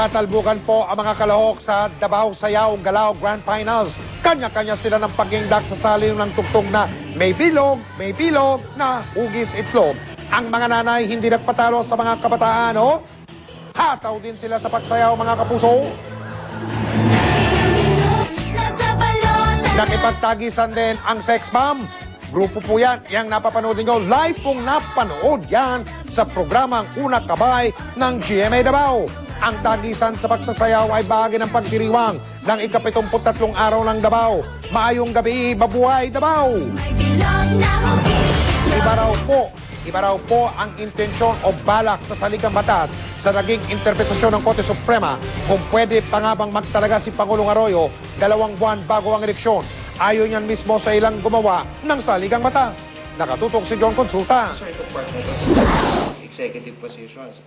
Nagpatalbukan po ang mga kalahok sa Davao Sayaw Galao Grand Finals. Kanya-kanya sila ng pagingdak sa saling ng tugtog na may bilog na hugis itlog. Ang mga nanay hindi nagpatalo sa mga kabataan, oh. Hataw din sila sa pagsayaw, mga kapuso. Nakipagtagisan din ang sex bomb. Grupo po yan, yung napapanood nyo, live pong napanood yan sa programang Una Kabay ng GMA Davao. Ang tagisan sa pagsasayaw ay bahagi ng pagdiriwang ng ika-73 araw ng Davao. Maayong gabi, mabuhay Davao! Iba raw po ang intensyon o balak sa saligang batas sa naging interpretasyon ng Korte Suprema kung pwede pa nga bang magtalaga si Pangulong Arroyo 2 buwan bago ang eleksyon. Ayon yan mismo sa ilang gumawa ng saligang batas. Nakatutok si John Consulta. Executive positions.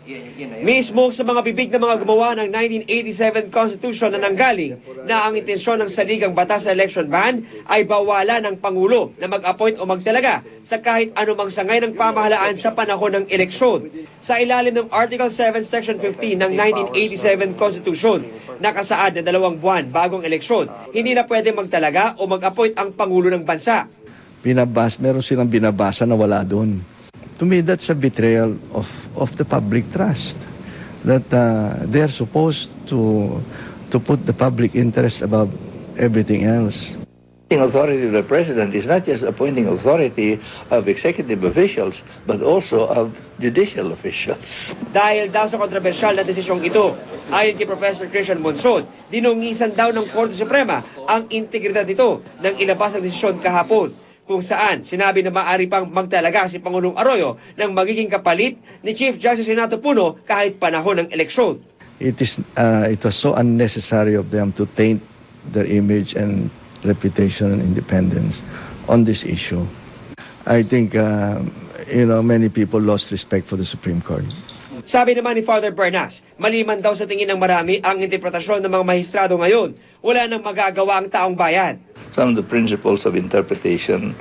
Mismo sa mga bibig ng mga gumawa ng 1987 Constitution na nanggaling na ang intensyon ng saligang batas sa election ban ay bawalan ng Pangulo na mag-appoint o magtalaga sa kahit anumang sangay ng pamahalaan sa panahon ng eleksyon. Sa ilalim ng Article 7, Section 15 ng 1987 Constitution, nakasaad na 2 buwan bagong eleksyon, hindi na pwede magtalaga o mag-appoint ang Pangulo ng bansa. Meron silang binabasa na wala doon. To me, that's a betrayal of the public trust. That they're supposed to put the public interest above everything else. The authority of the president is not just appointing authority of executive officials, but also of judicial officials. Dahil daw sa kontrobersyal na desisyong ito, ayon kay Professor Christian Monsod, dinungisan daw ng Korte Suprema ang integridad nito nang ilabas ang desisyon kahapon, kung saan sinabi na maaari pang magtalaga si Pangulong Arroyo ng magiging kapalit ni Chief Justice Renato Puno kahit panahon ng eleksyon. It was so unnecessary of them to taint their image and reputation and independence on this issue. I think, many people lost respect for the Supreme Court. Sabi naman ni Father Bernas, maliman daw sa tingin ng marami ang interpretasyon ng mga mahistrado ngayon. Wala nang magagawa ang taong bayan. Some of the principles of interpretation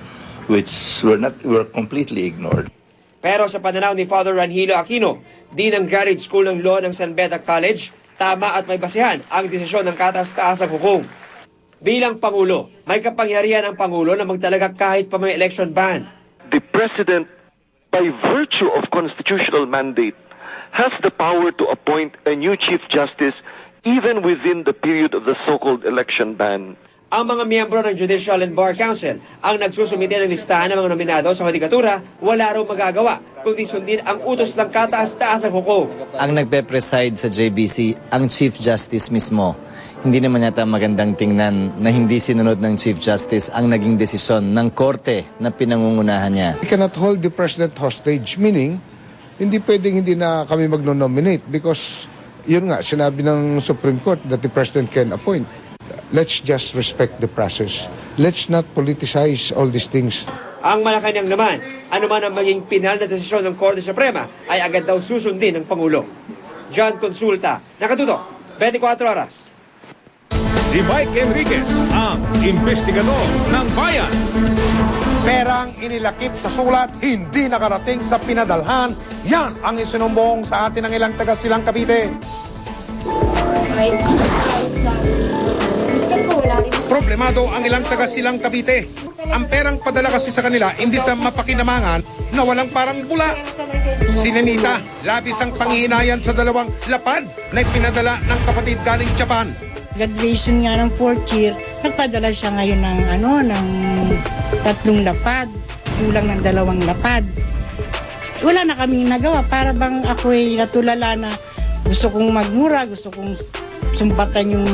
which were completely ignored. Pero sa pananaw ni Father Ranhilo Aquino, Dean ng Graduate School ng Law ng San Beda College, tama at may basihan ang desisyon ng kataas-taasang hukom. Bilang Pangulo, may kapangyarihan ang Pangulo na magtalaga kahit pa may election ban. The President, by virtue of constitutional mandate, has the power to appoint a new Chief Justice even within the period of the so-called election ban. Ang mga miyembro ng Judicial and Bar Council ang nagsusumite ng listahan ng mga nominado sa hudikatura, wala raw magagawa kundi sundin ang utos ng kataas-taasang hukom. Ang nagpe-preside sa JBC, ang Chief Justice mismo. Hindi naman yata magandang tingnan na hindi sinunod ng Chief Justice ang naging desisyon ng korte na pinangungunahan niya. We cannot hold the President hostage, meaning hindi pwedeng hindi na kami mag-nominate because yun nga, sinabi ng Supreme Court that the President can appoint. Let's just respect the process. Let's not politicize all these things. Ang Malacanang naman, anuman ang maging pinal na desisyon ng Korte Suprema ay agad daw susundin ng Pangulo. John Consulta, nakatutok, 24 oras. Si Mike Enriquez, ang investigador ng bayan. Perang inilakip sa sulat, hindi nakarating sa pinadalhan. Yan ang isinumbong sa atin ng ilang taga Silang Cavite. Problemado ang ilang taga Silang Cavite. Ang perang padala kasi sa kanila, imbis na mapakinamangan, na walang parang bula. Si Nenita, labis ang panghihinayan sa 2 lapad na ipinadala ng kapatid galing Japan. Graduation nga ng 4th year, nagpadala siya ngayon ng 3 lapad, kulang ng 2 lapad. Wala na kaming nagawa, para bang ako'y natulala na gusto kong magmura, gusto kong sumbatan yung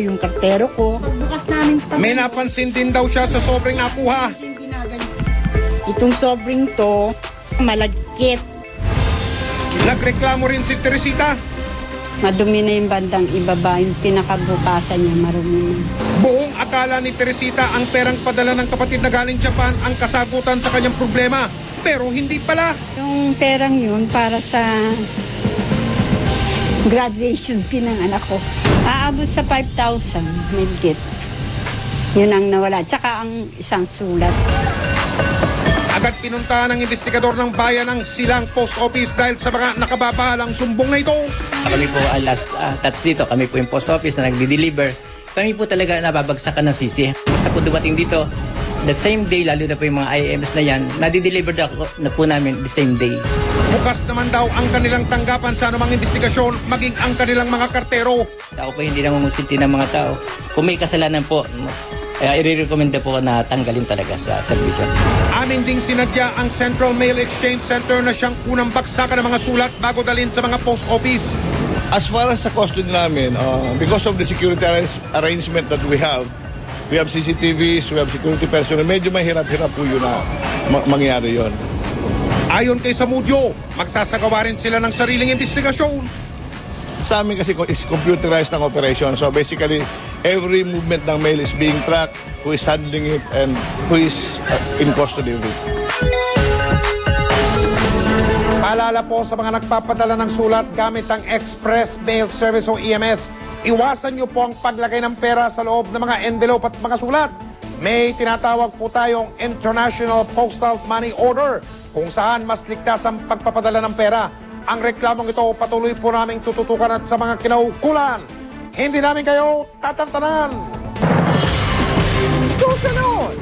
yung kartero ko. Bukas namin May napansin din daw siya sa sobrang nakuha. Itong sobrang to, malagkit. Nagreklamo rin si Teresita. Madumi na yung bandang ibaba, yung pinakabukasan niya marumi na. Buong akala ni Teresita ang perang padala ng kapatid na galing Japan ang kasagutan sa kanyang problema. Pero hindi pala. Yung perang yun para sa graduation fee ng anak ko. Aabot sa 5,000, medkit. Yun ang nawala. Tsaka ang isang sulat. Agad pinuntahan ng investigador ng bayan ng Silang Post Office dahil sa mga nakababahalang sumbong na ito. Kami po ang last touch dito. Kami po yung post office na nagdi-deliver. Kami po talaga nababagsakan ng sisi. Basta po dumating dito, the same day, lalo na po yung mga IMS na yan, nadi-deliver na po namin the same day. Bukas naman daw ang kanilang tanggapan sa anumang investigasyon, maging ang kanilang mga kartero. Ako po hindi namumusinti ng mga tao. Kung may kasalanan po, i-recommend po na tanggalin talaga sa servisyo. Amin ding sinadya ang Central Mail Exchange Center na siyang unang baksakan ng mga sulat bago dalhin sa mga post office. As far as sa custody namin, because of the security arrangement that we have CCTVs, we have security personnel, medyo mahirap-hirap po yun na mangyari yon. Ayon kay Samudyo, magsasagawa rin sila ng sariling investigasyon. Sa amin kasi is computerized ng operation. So basically, every movement ng mail is being tracked, who is handling it, and who is in custody of it. Paalala po sa mga nagpapadala ng sulat gamit ang Express Mail Service o EMS, iwasan niyo po ang paglagay ng pera sa loob ng mga envelope at mga sulat. May tinatawag po tayong International Postal Money Order kung saan mas ligtas ang pagpapadala ng pera. Ang reklamong ito patuloy po naming tututukan at sa mga kinaukulan. Hindi namin kayo tatantanan. Susunod!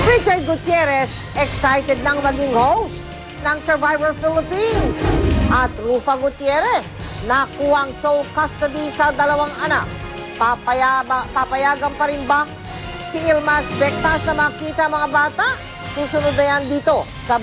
Richard Gutierrez excited nang maging host ng Survivor Philippines. At Rufa Gutierrez nakuhang sole custody sa 2 anak. Papayagan pa rin ba si Ilmas Bectas na makita mga bata? Susunod na yan dito sa